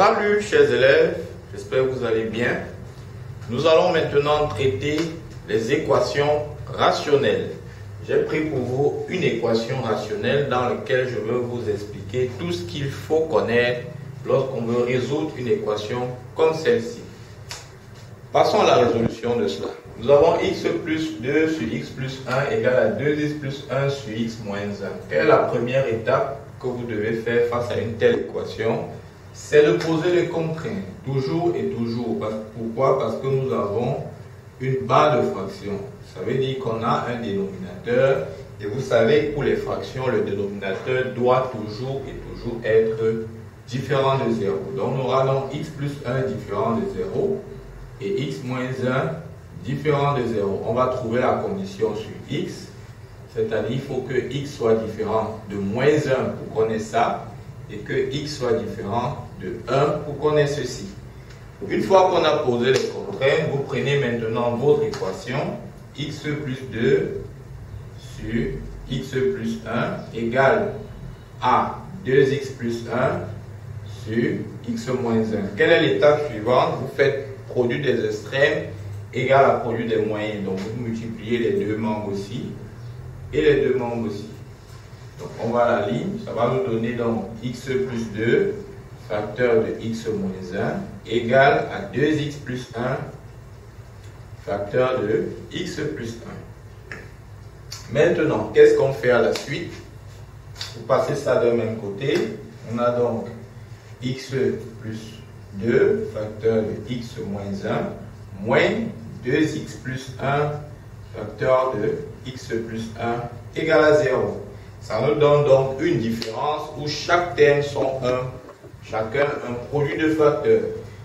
Salut chers élèves, j'espère que vous allez bien. Nous allons maintenant traiter les équations rationnelles. J'ai pris pour vous une équation rationnelle dans laquelle je veux vous expliquer tout ce qu'il faut connaître lorsqu'on veut résoudre une équation comme celle-ci. Passons à la résolution de cela. Nous avons x plus 2 sur x plus 1 égale à 2x plus 1 sur x moins 1. Quelle est la première étape que vous devez faire face à une telle équation? C'est de poser les contraintes, toujours et toujours. Pourquoi? Parce que nous avons une barre de fraction. Ça veut dire qu'on a un dénominateur et vous savez que pour les fractions, le dénominateur doit toujours et toujours être différent de 0. Donc on aura donc x plus 1 différent de 0 et x moins 1 différent de 0. On va trouver la condition sur x, c'est-à-dire il faut que x soit différent de moins 1 pour qu'on ait ça et que x soit différent de 1 pour qu'on ait ceci. Une fois qu'on a posé les contraintes, vous prenez maintenant votre équation x plus 2 sur x plus 1 égale à 2x plus 1 sur x moins 1. Quelle est l'étape suivante? Vous faites produit des extrêmes égal à produit des moyens. Donc vous multipliez les deux membres aussi et les deux membres aussi. Donc on va à la ligne, ça va nous donner donc x plus 2 facteur de x moins 1 égale à 2x plus 1 facteur de x plus 1. Maintenant, qu'est-ce qu'on fait à la suite? Vous passez ça d'un même côté. On a donc x plus 2 facteur de x moins 1 moins 2x plus 1 facteur de x plus 1 égale à 0. Ça nous donne donc une différence où chaque terme sont chacun un produit de facteurs.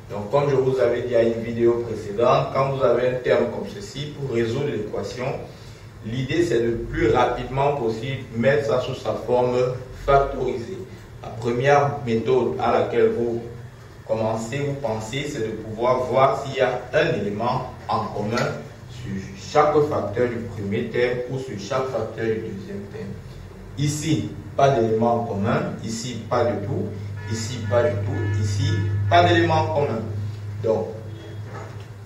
Donc comme je vous avais dit à une vidéo précédente, quand vous avez un terme comme ceci, pour résoudre l'équation, l'idée c'est de plus rapidement possible mettre ça sous sa forme factorisée. La première méthode à laquelle vous commencez, vous pensez, c'est de pouvoir voir s'il y a un élément en commun sur chaque facteur du premier terme ou sur chaque facteur du deuxième terme. Ici, pas d'élément en commun, ici, pas du tout, ici, pas du tout, ici, pas d'élément en commun. Donc,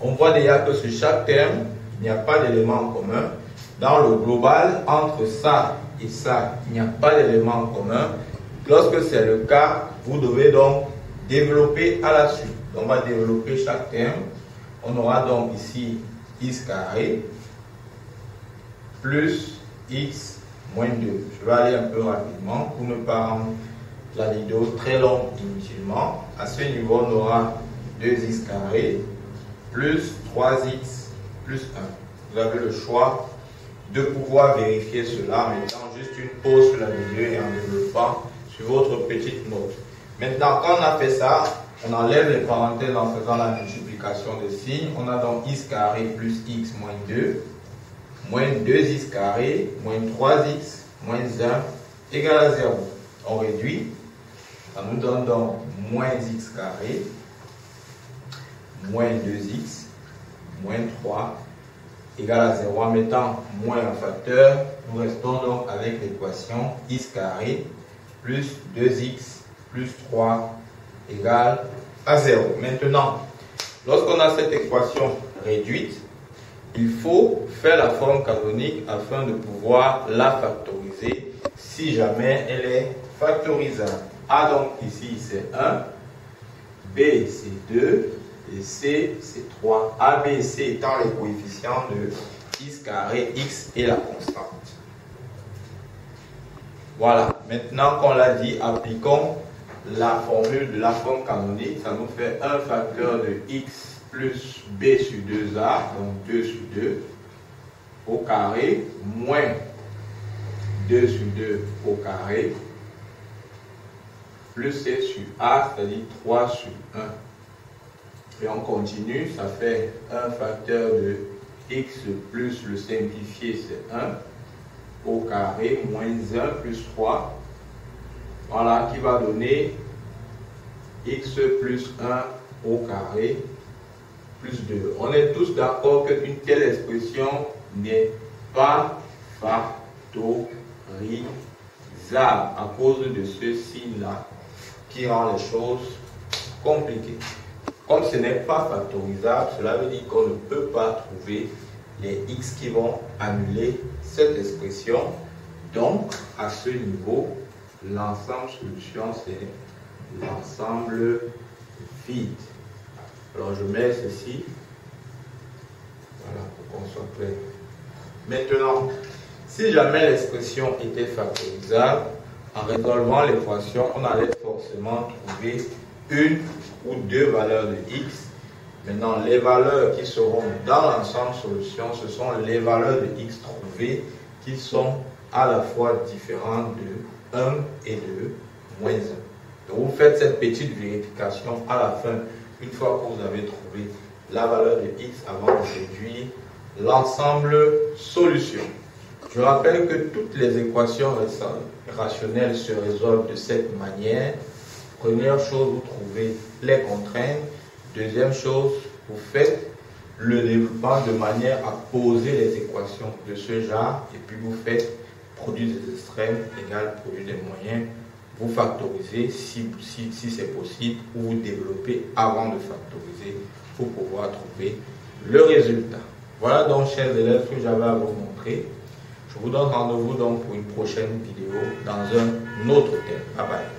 on voit déjà que sur chaque terme, il n'y a pas d'élément en commun. Dans le global, entre ça et ça, il n'y a pas d'élément en commun. Lorsque c'est le cas, vous devez donc développer à la suite. Donc, on va développer chaque terme. On aura donc ici x carré plus x moins 2. Je vais aller un peu rapidement pour ne pas rendre la vidéo très longue inutilement. À ce niveau, on aura 2x carré plus 3x plus 1. Vous avez le choix de pouvoir vérifier cela en mettant juste une pause sur la vidéo et en développant sur votre petite note. Maintenant, quand on a fait ça, on enlève les parenthèses en faisant la multiplication des signes. On a donc x carré plus x moins 2 moins 2x carré moins 3x moins 1 égale à 0. On réduit. Ça nous donne donc moins x carré moins 2x moins 3 égale à 0. En mettant moins un facteur, nous restons donc avec l'équation x carré plus 2x plus 3 égale à 0. Maintenant, lorsqu'on a cette équation réduite, il faut faire la forme canonique afin de pouvoir la factoriser si jamais elle est factorisable. A donc ici c'est 1, B c'est 2 et C c'est 3. A, B et C étant les coefficients de x carré, x et la constante. Voilà, maintenant qu'on l'a dit, appliquons la formule de la forme canonique. Ça nous fait 1 facteur de x plus b sur 2a, donc 2 sur 2 au carré, moins 2 sur 2 au carré, plus c sur a, c'est-à-dire 3 sur 1. Et on continue, ça fait 1 facteur de x plus le simplifié, c'est 1 au carré, moins 1 plus 3. Voilà, qui va donner x plus 1 au carré plus 2. On est tous d'accord qu'une telle expression n'est pas factorisable à cause de ce signe-là qui rend les choses compliqué. Comme ce n'est pas factorisable, cela veut dire qu'on ne peut pas trouver les x qui vont annuler cette expression. Donc, à ce niveau, l'ensemble solution, c'est l'ensemble vide. Alors, je mets ceci. Voilà, pour qu'on soit clair. Maintenant, si jamais l'expression était factorisable, en résolvant l'équation, on allait forcément trouver une ou deux valeurs de x. Maintenant, les valeurs qui seront dans l'ensemble solution, ce sont les valeurs de x trouvées qui sont à la fois différentes de 1 et de moins 1. Donc, vous faites cette petite vérification à la fin, une fois que vous avez trouvé la valeur de x avant de réduire l'ensemble solution. Je rappelle que toutes les équations rationnelles se résolvent de cette manière. Première chose, vous trouvez les contraintes. Deuxième chose, vous faites le développement de manière à poser les équations de ce genre. Et puis vous faites produit des extrêmes égale produit des moyens. Vous factorisez si c'est possible ou vous développez avant de factoriser pour pouvoir trouver le résultat. Voilà donc, chers élèves, ce que j'avais à vous montrer. Je vous donne rendez-vous donc pour une prochaine vidéo dans un autre thème. Bye bye.